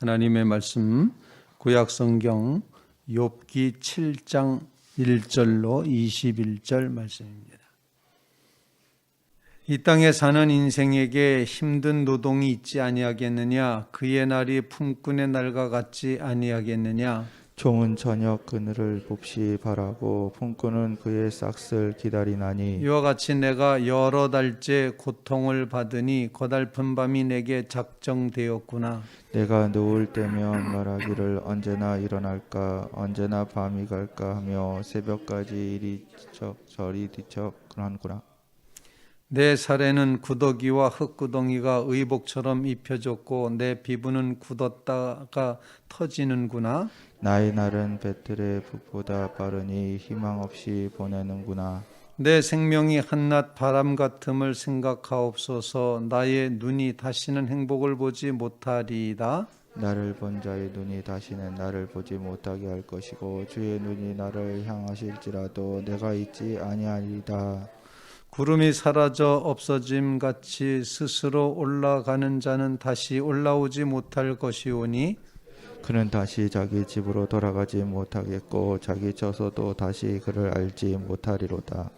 하나님의 말씀 구약 성경 욥기 7장 1절로 21절 말씀입니다. 이 땅에 사는 인생에게 힘든 노동이 있지 아니하겠느냐? 그의 날이 품꾼의 날과 같지 아니하겠느냐? 종은 저녁 그늘을 몹시 바라고 품꾼은 그의 싹을 기다리나니 이와 같이 내가 여러 달째 고통을 받으니 고달픈 밤이 내게 작정되었구나. 내가 누울 때면 말하기를 언제나 일어날까 언제나 밤이 갈까 하며 새벽까지 이리 뒤척 저리 뒤척 하는구나. 내 살에는 구더기와 흙구덩이가 의복처럼 입혀졌고 내 피부는 굳었다가 터지는구나. 나의 날은 배틀의 붓보다 빠르니 희망 없이 보내는구나. 내 생명이 한낱 바람 같음을 생각하옵소서. 나의 눈이 다시는 행복을 보지 못하리이다. 나를 본 자의 눈이 다시는 나를 보지 못하게 할 것이고 주의 눈이 나를 향하실지라도 내가 있지 아니하리이다. 구름이 사라져 없어짐 같이 스스로 올라가는 자는 다시 올라오지 못할 것이오니 그는 다시 자기 집으로 돌아가지 못하겠고 자기 처소도 다시 그를 알지 못하리로다.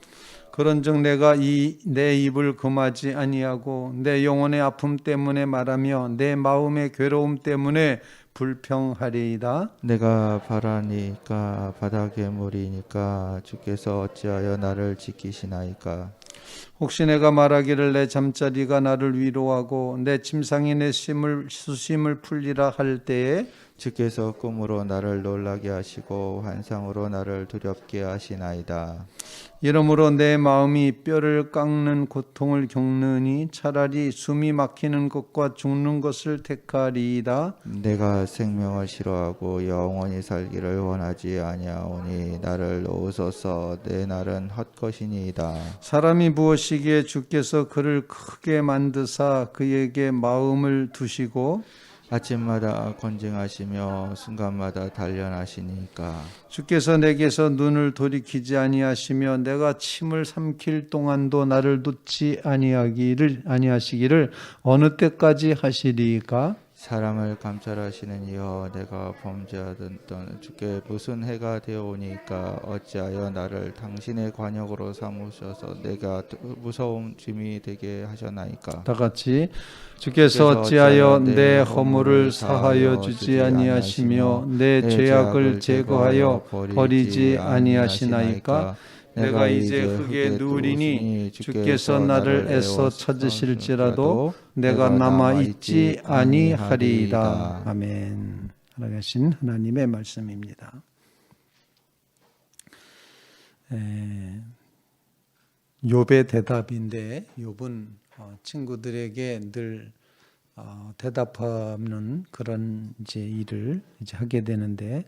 그런즉 내가 내 입을 금하지 아니하고 내 영혼의 아픔 때문에 말하며 내 마음의 괴로움 때문에 불평하리이다. 내가 바라니까 바닥의 물이니까 주께서 어찌하여 나를 지키시나이까. 혹시 내가 말하기를 내 잠자리가 나를 위로하고 내 침상이 내 수심을 풀리라 할 때에 주께서 꿈으로 나를 놀라게 하시고 환상으로 나를 두렵게 하시나이다. 이러므로 내 마음이 뼈를 깎는 고통을 겪느니 차라리 숨이 막히는 것과 죽는 것을 택하리이다. 내가 생명을 싫어하고 영원히 살기를 원하지 아니하오니 나를 놓으소서. 내 날은 헛것이니이다. 사람이 무엇이기에 주께서 그를 크게 만드사 그에게 마음을 두시고 아침마다 권징하시며 순간마다 단련하시니까. 주께서 내게서 눈을 돌이키지 아니하시며 내가 침을 삼킬 동안도 나를 놓지 아니하시기를 어느 때까지 하시리이까? 사람을 감찰하시는 이여 내가 범죄하던 주께 무슨 해가 되어오니까 어찌하여 나를 당신의 관역으로 삼으셔서 내가 무서운 짐이 되게 하셨나이까. 다 같이 주께서 어찌하여 내 허물을 사하여 주지 아니하시며 내 죄악을 제거하여 버리지 아니하시나이까? 내가 이제 흙에 누우리니 주께서 나를 애써 찾으실지라도 내가 남아 있지 아니하리이다. 아멘. 살아계신 하나님의 말씀입니다. 욥의 대답인데 욥은 친구들에게 늘 대답하는 그런 이제 일을 이제 하게 되는데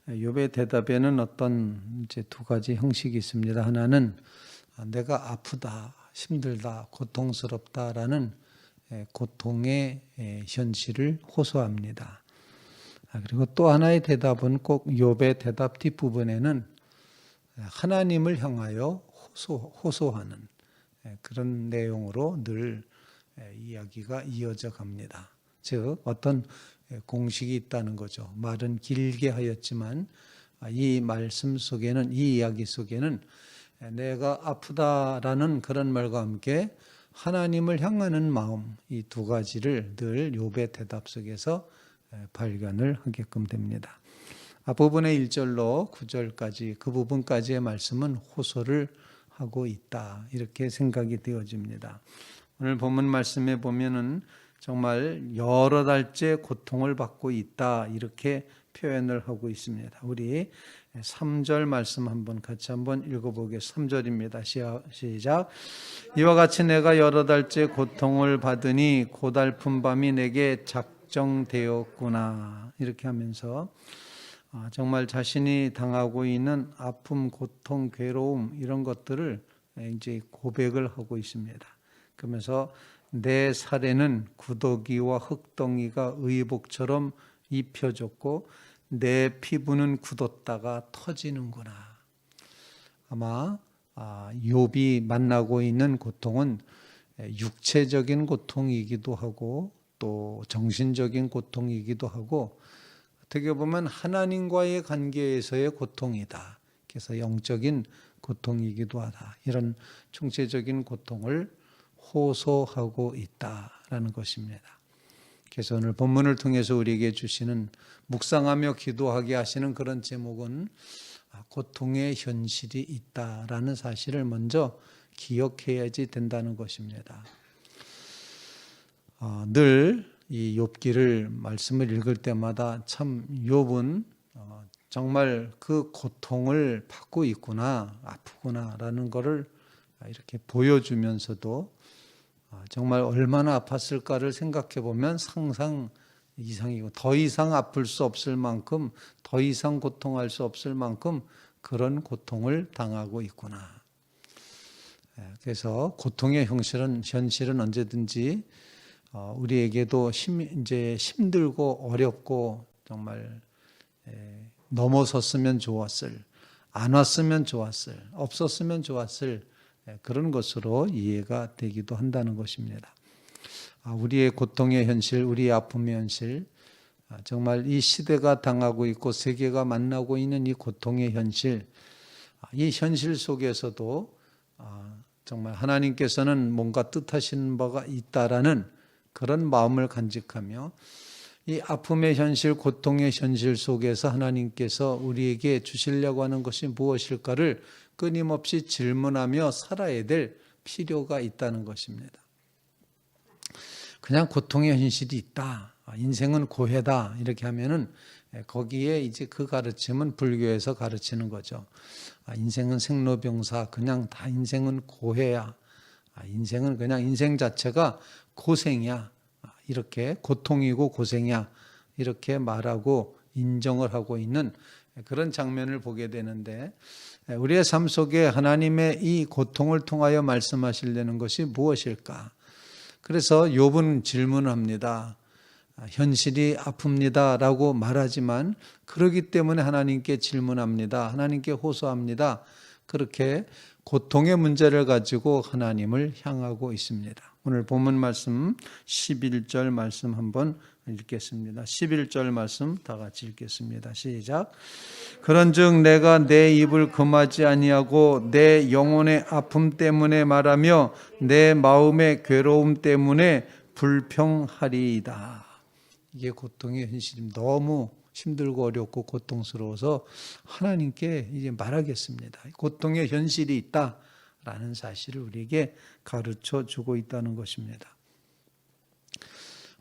욥의 대답에는 어떤 이제 두 가지 형식이 있습니다. 하나는 내가 아프다, 힘들다, 고통스럽다라는 고통의 현실을 호소합니다. 그리고 또 하나의 대답은 꼭 욥의 대답 뒷부분에는 하나님을 향하여 호소하는 그런 내용으로 늘 이야기가 이어져 갑니다. 즉 어떤 공식이 있다는 거죠. 말은 길게 하였지만 이 말씀 속에는 이 이야기 속에는 내가 아프다라는 그런 말과 함께 하나님을 향하는 마음 이 두 가지를 늘 욥의 대답 속에서 발견을 하게끔 됩니다. 앞부분의 1절로 9절까지 그 부분까지의 말씀은 호소를 하고 있다 이렇게 생각이 되어집니다. 오늘 본문 말씀에 보면은 정말 여러 달째 고통을 받고 있다 이렇게 표현을 하고 있습니다. 우리 3절 말씀 같이 한번 읽어보겠습니다. 3절입니다. 시작. 이와 같이 내가 여러 달째 고통을 받으니 고달픈 밤이 내게 작정되었구나 이렇게 하면서 정말 자신이 당하고 있는 아픔, 고통, 괴로움 이런 것들을 이제 고백을 하고 있습니다. 그러면서 내 살에는 구더기와 흙덩이가 의복처럼 입혀졌고 내 피부는 굳었다가 터지는구나. 아마 욥이 만나고 있는 고통은 육체적인 고통이기도 하고 또 정신적인 고통이기도 하고 어떻게 보면 하나님과의 관계에서의 고통이다. 그래서 영적인 고통이기도 하다. 이런 총체적인 고통을 호소하고 있다라는 것입니다. 그래서 오늘 본문을 통해서 우리에게 주시는 묵상하며 기도하게 하시는 그런 제목은 고통의 현실이 있다라는 사실을 먼저 기억해야지 된다는 것입니다. 늘 이 욥기를 말씀을 읽을 때마다 참 욥은 정말 그 고통을 받고 있구나, 아프구나라는 것을 이렇게 보여주면서도 정말 얼마나 아팠을까를 생각해 보면 상상 이상이고 더 이상 아플 수 없을 만큼 더 이상 고통할 수 없을 만큼 그런 고통을 당하고 있구나. 그래서 고통의 현실은 언제든지 우리에게도 이제 힘들고 어렵고 정말 넘어섰으면 좋았을, 안 왔으면 좋았을, 없었으면 좋았을 그런 것으로 이해가 되기도 한다는 것입니다. 우리의 고통의 현실, 우리의 아픔의 현실, 정말 이 시대가 당하고 있고 세계가 만나고 있는 이 고통의 현실, 이 현실 속에서도 정말 하나님께서는 뭔가 뜻하시는 바가 있다라는 그런 마음을 간직하며 이 아픔의 현실, 고통의 현실 속에서 하나님께서 우리에게 주시려고 하는 것이 무엇일까를 끊임없이 질문하며 살아야 될 필요가 있다는 것입니다. 그냥 고통의 현실이 있다, 인생은 고해다 이렇게 하면은 거기에 이제 그 가르침은 불교에서 가르치는 거죠. 인생은 생로병사, 그냥 다 인생은 고해야, 인생은 그냥 인생 자체가 고생이야, 이렇게 고통이고 고생이야 이렇게 말하고 인정을 하고 있는 그런 장면을 보게 되는데, 우리의 삶 속에 하나님의 이 고통을 통하여 말씀하시려는 것이 무엇일까? 그래서 욥은 질문합니다. 현실이 아픕니다 라고 말하지만 그러기 때문에 하나님께 질문합니다. 하나님께 호소합니다. 그렇게 고통의 문제를 가지고 하나님을 향하고 있습니다. 오늘 본문 말씀 11절 말씀 한번 읽겠습니다. 11절 말씀 다 같이 읽겠습니다. 시작. 그런즉 내가 내 입을 금하지 아니하고 내 영혼의 아픔 때문에 말하며 내 마음의 괴로움 때문에 불평하리이다. 이게 고통의 현실입니다. 너무 힘들고 어렵고 고통스러워서 하나님께 이제 말하겠습니다. 고통의 현실이 있다라는 사실을 우리에게 가르쳐 주고 있다는 것입니다.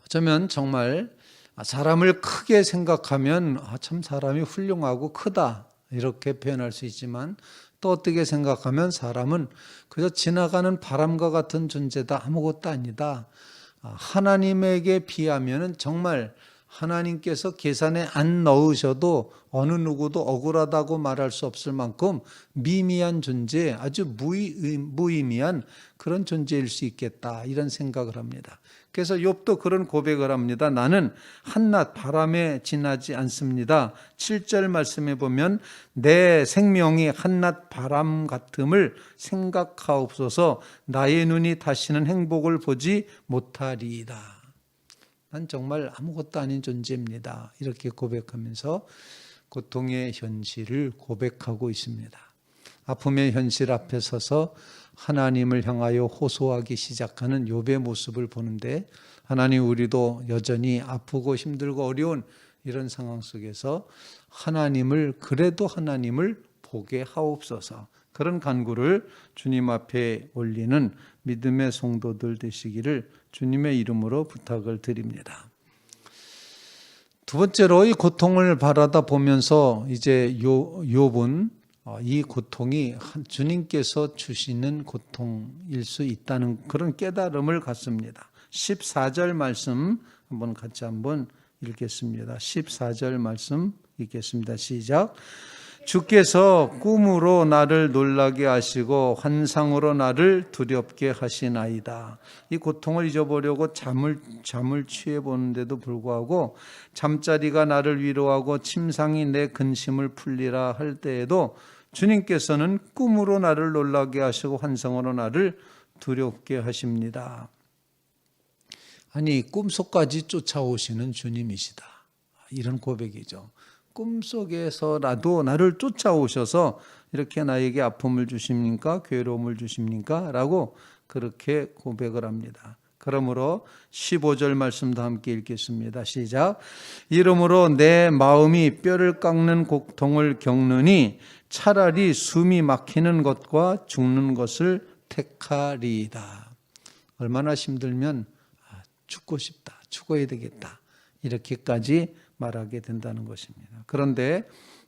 어쩌면 정말 사람을 크게 생각하면 참 사람이 훌륭하고 크다 이렇게 표현할 수 있지만, 또 어떻게 생각하면 사람은 그저 지나가는 바람과 같은 존재다, 아무것도 아니다. 하나님에게 비하면 정말 하나님께서 계산에 안 넣으셔도 어느 누구도 억울하다고 말할 수 없을 만큼 미미한 존재, 아주 무의미한 그런 존재일 수 있겠다, 이런 생각을 합니다. 그래서 욥도 그런 고백을 합니다. 나는 한낱 바람에 지나지 않습니다. 7절 말씀에 보면 내 생명이 한낱 바람 같음을 생각하옵소서. 나의 눈이 다시는 행복을 보지 못하리이다. 난 정말 아무것도 아닌 존재입니다. 이렇게 고백하면서 고통의 현실을 고백하고 있습니다. 아픔의 현실 앞에 서서 하나님을 향하여 호소하기 시작하는 욥의 모습을 보는데, 하나님, 우리도 여전히 아프고 힘들고 어려운 이런 상황 속에서 그래도 하나님을 보게 하옵소서, 그런 간구를 주님 앞에 올리는 믿음의 성도들 되시기를 주님의 이름으로 부탁을 드립니다. 두 번째로 이 고통을 바라다 보면서 이제 욥은 이 고통이 주님께서 주시는 고통일 수 있다는 그런 깨달음을 갖습니다. 14절 말씀 같이 한번 읽겠습니다. 14절 말씀 읽겠습니다. 시작. 주께서 꿈으로 나를 놀라게 하시고 환상으로 나를 두렵게 하시나이다. 이 고통을 잊어보려고 잠을 취해 보는데도 불구하고, 잠자리가 나를 위로하고 침상이 내 근심을 풀리라 할 때에도 주님께서는 꿈으로 나를 놀라게 하시고 환상으로 나를 두렵게 하십니다. 아니 꿈속까지 쫓아오시는 주님이시다. 이런 고백이죠. 꿈속에서라도 나를 쫓아오셔서 이렇게 나에게 아픔을 주십니까? 괴로움을 주십니까? 라고 그렇게 고백을 합니다. 그러므로 15절 말씀도 함께 읽겠습니다. 시작. 이러므로 내 마음이 뼈를 깎는 고통을 겪느니 차라리 숨이 막히는 것과 죽는 것을 택하리이다. 얼마나 힘들면 죽고 싶다, 죽어야 되겠다, 이렇게까지 말하게 된다는 것입니다. 그런데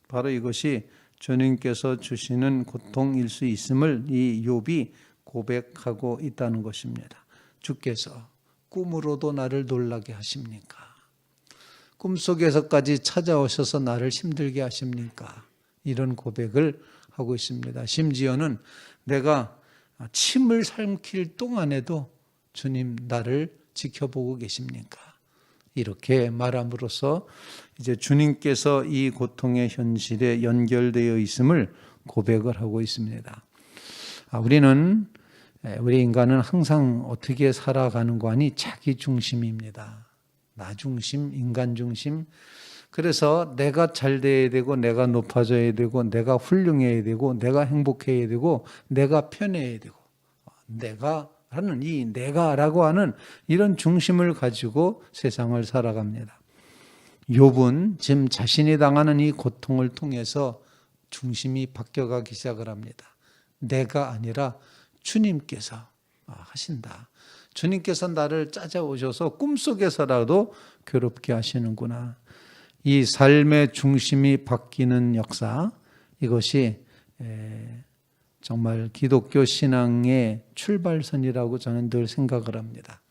바로 이것이 주님께서 주시는 고통일 수 있음을 이 욥이 고백하고 있다는 것입니다. 주께서 꿈으로도 나를 놀라게 하십니까? 꿈속에서까지 찾아오셔서 나를 힘들게 하십니까? 이런 고백을 하고 있습니다. 심지어는 내가 침을 삼킬 동안에도 주님 나를 지켜보고 계십니까? 이렇게 말함으로써 이제 주님께서 이 고통의 현실에 연결되어 있음을 고백을 하고 있습니다. 우리 인간은 항상 어떻게 살아가는 거 아니 자기 중심입니다. 나 중심, 인간 중심. 그래서 내가 잘 돼야 되고 내가 높아져야 되고 내가 훌륭해야 되고 내가 행복해야 되고 내가 편해야 되고 내가라고 하는 이런 중심을 가지고 세상을 살아갑니다. 욥은 지금 자신이 당하는 이 고통을 통해서 중심이 바뀌어가기 시작을 합니다. 내가 아니라 주님께서 하신다. 주님께서 나를 찾아오셔서 꿈속에서라도 괴롭게 하시는구나. 이 삶의 중심이 바뀌는 역사, 이것이 정말 기독교 신앙의 출발선이라고 저는 늘 생각을 합니다.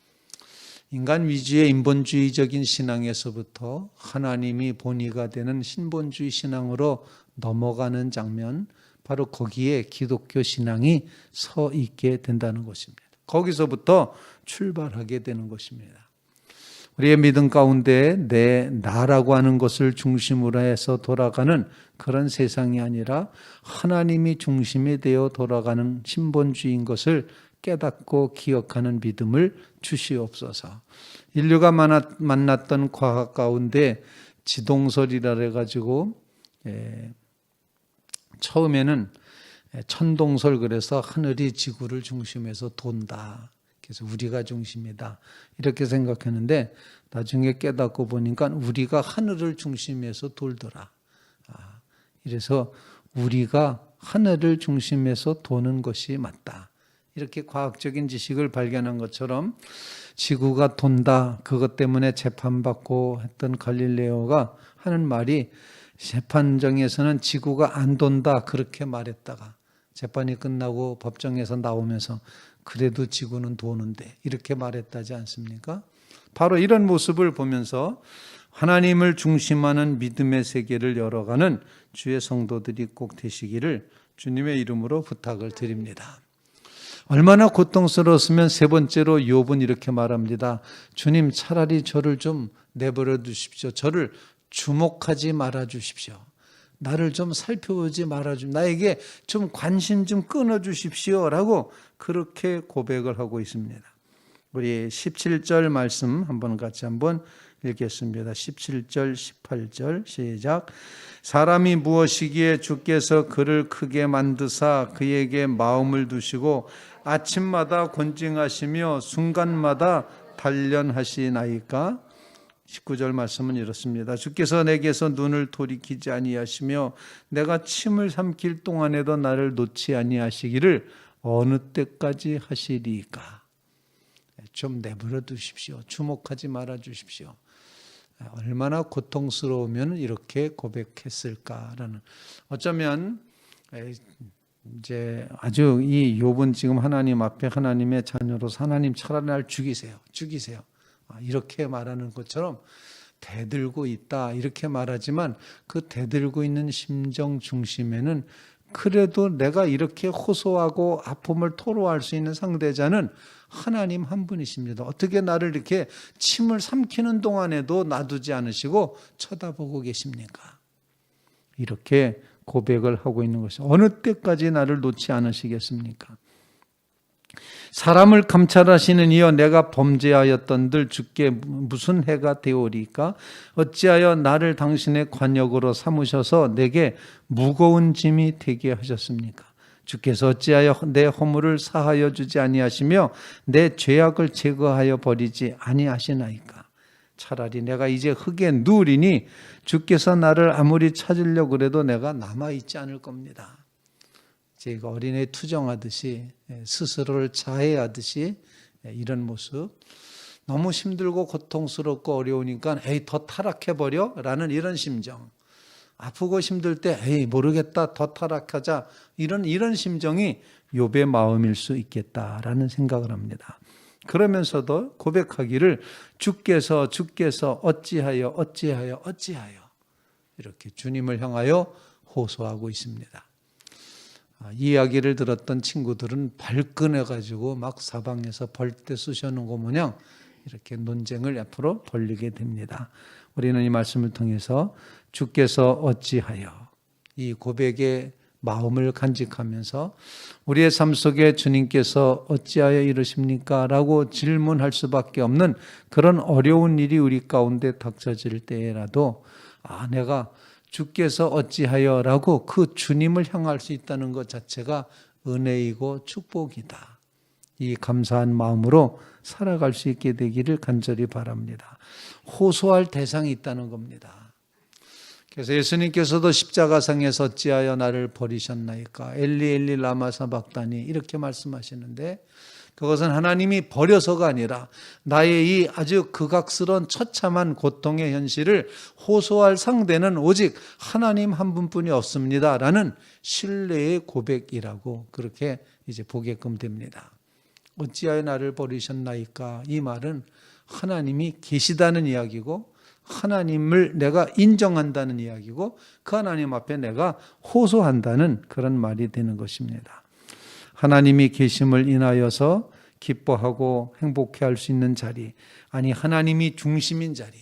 인간 위주의 인본주의적인 신앙에서부터 하나님이 본위가 되는 신본주의 신앙으로 넘어가는 장면, 바로 거기에 기독교 신앙이 서 있게 된다는 것입니다. 거기서부터 출발하게 되는 것입니다. 우리의 믿음 가운데 나라고 하는 것을 중심으로 해서 돌아가는 그런 세상이 아니라 하나님이 중심이 되어 돌아가는 신본주의인 것을 깨닫고 기억하는 믿음을 주시옵소서. 인류가 만났던 과학 가운데 지동설이라 해가지고 처음에는 천동설, 그래서 하늘이 지구를 중심해서 돈다, 그래서 우리가 중심이다 이렇게 생각했는데 나중에 깨닫고 보니까 우리가 하늘을 중심해서 돌더라. 이래서 우리가 하늘을 중심해서 도는 것이 맞다. 이렇게 과학적인 지식을 발견한 것처럼 지구가 돈다, 그것 때문에 재판받고 했던 갈릴레오가 하는 말이, 재판정에서는 지구가 안 돈다 그렇게 말했다가 재판이 끝나고 법정에서 나오면서 그래도 지구는 도는데 이렇게 말했다지 않습니까? 바로 이런 모습을 보면서 하나님을 중심하는 믿음의 세계를 열어가는 주의 성도들이 꼭 되시기를 주님의 이름으로 부탁을 드립니다. 얼마나 고통스러웠으면 세 번째로 욥은 이렇게 말합니다. 주님, 차라리 저를 좀 내버려 두십시오. 저를 주목하지 말아 주십시오. 나를 좀 살펴보지 말아 주십시오. 나에게 좀 관심 좀 끊어 주십시오. 라고 그렇게 고백을 하고 있습니다. 우리 17절 말씀 같이 한번 읽겠습니다. 17절, 18절 시작. 사람이 무엇이기에 주께서 그를 크게 만드사 그에게 마음을 두시고 아침마다 곤징하시며 순간마다 단련하시나이까? 19절 말씀은 이렇습니다. 주께서 내게서 눈을 돌이키지 아니하시며 내가 침을 삼킬 동안에도 나를 놓지 아니하시기를 어느 때까지 하시리까? 좀 내버려 두십시오. 주목하지 말아 주십시오. 얼마나 고통스러우면 이렇게 고백했을까라는, 어쩌면 이제 아주 이 욥은 지금 하나님 앞에 하나님의 자녀로서 하나님 차라리 날 죽이세요. 이렇게 말하는 것처럼 대들고 있다 이렇게 말하지만 그 대들고 있는 심정 중심에는 그래도 내가 이렇게 호소하고 아픔을 토로할 수 있는 상대자는 하나님 한 분이십니다. 어떻게 나를 이렇게 침을 삼키는 동안에도 놔두지 않으시고 쳐다보고 계십니까? 이렇게 고백을 하고 있는 것이, 어느 때까지 나를 놓지 않으시겠습니까? 사람을 감찰하시는 이여 내가 범죄하였던들 주께 무슨 해가 되오리까? 어찌하여 나를 당신의 관역으로 삼으셔서 내게 무거운 짐이 되게 하셨습니까? 주께서 어찌하여 내 허물을 사하여 주지 아니하시며 내 죄악을 제거하여 버리지 아니하시나이까? 차라리 내가 이제 흙에 누우리니 주께서 나를 아무리 찾으려고 그래도 내가 남아있지 않을 겁니다. 제가 어린애 투정하듯이 스스로를 자해하듯이 이런 모습, 너무 힘들고 고통스럽고 어려우니까 에이 더 타락해버려 라는 이런 심정, 아프고 힘들 때 에이 모르겠다 더 타락하자 이런 심정이 욥의 마음일 수 있겠다라는 생각을 합니다. 그러면서도 고백하기를 주께서 어찌하여 이렇게 주님을 향하여 호소하고 있습니다. 이 이야기를 들었던 친구들은 발끈해가지고 막 사방에서 벌떼 쑤셔놓은 거 모양 이렇게 논쟁을 앞으로 벌리게 됩니다. 우리는 이 말씀을 통해서 주께서 어찌하여 이 고백의 마음을 간직하면서 우리의 삶 속에 주님께서 어찌하여 이러십니까? 라고 질문할 수밖에 없는 그런 어려운 일이 우리 가운데 닥쳐질 때라도 내가 주께서 어찌하여 라고 그 주님을 향할 수 있다는 것 자체가 은혜이고 축복이다. 이 감사한 마음으로 살아갈 수 있게 되기를 간절히 바랍니다. 호소할 대상이 있다는 겁니다. 그래서 예수님께서도 십자가상에서 어찌하여 나를 버리셨나이까? 엘리 엘리 라마 사박다니 이렇게 말씀하시는데 그것은 하나님이 버려서가 아니라 나의 이 아주 극악스러운 처참한 고통의 현실을 호소할 상대는 오직 하나님 한 분뿐이 없습니다 라는 신뢰의 고백이라고 그렇게 이제 보게끔 됩니다. 어찌하여 나를 버리셨나이까? 이 말은 하나님이 계시다는 이야기고 하나님을 내가 인정한다는 이야기고 그 하나님 앞에 내가 호소한다는 그런 말이 되는 것입니다. 하나님이 계심을 인하여서 기뻐하고 행복해할 수 있는 자리, 아니 하나님이 중심인 자리,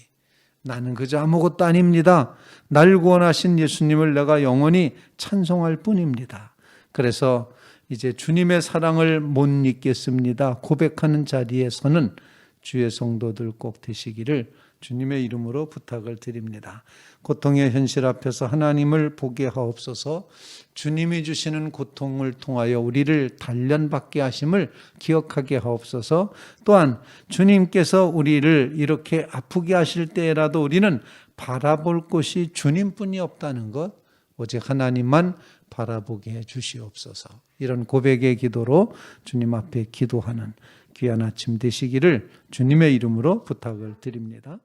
나는 그저 아무것도 아닙니다. 날 구원하신 예수님을 내가 영원히 찬송할 뿐입니다. 그래서 이제 주님의 사랑을 못 잊겠습니다 고백하는 자리에서는 주의 성도들 꼭 되시기를 주님의 이름으로 부탁을 드립니다. 고통의 현실 앞에서 하나님을 보게 하옵소서. 주님이 주시는 고통을 통하여 우리를 단련받게 하심을 기억하게 하옵소서. 또한 주님께서 우리를 이렇게 아프게 하실 때라도 우리는 바라볼 곳이 주님뿐이 없다는 것, 오직 하나님만 바라보게 해 주시옵소서. 이런 고백의 기도로 주님 앞에 기도하는 귀한 아침 되시기를 주님의 이름으로 부탁을 드립니다.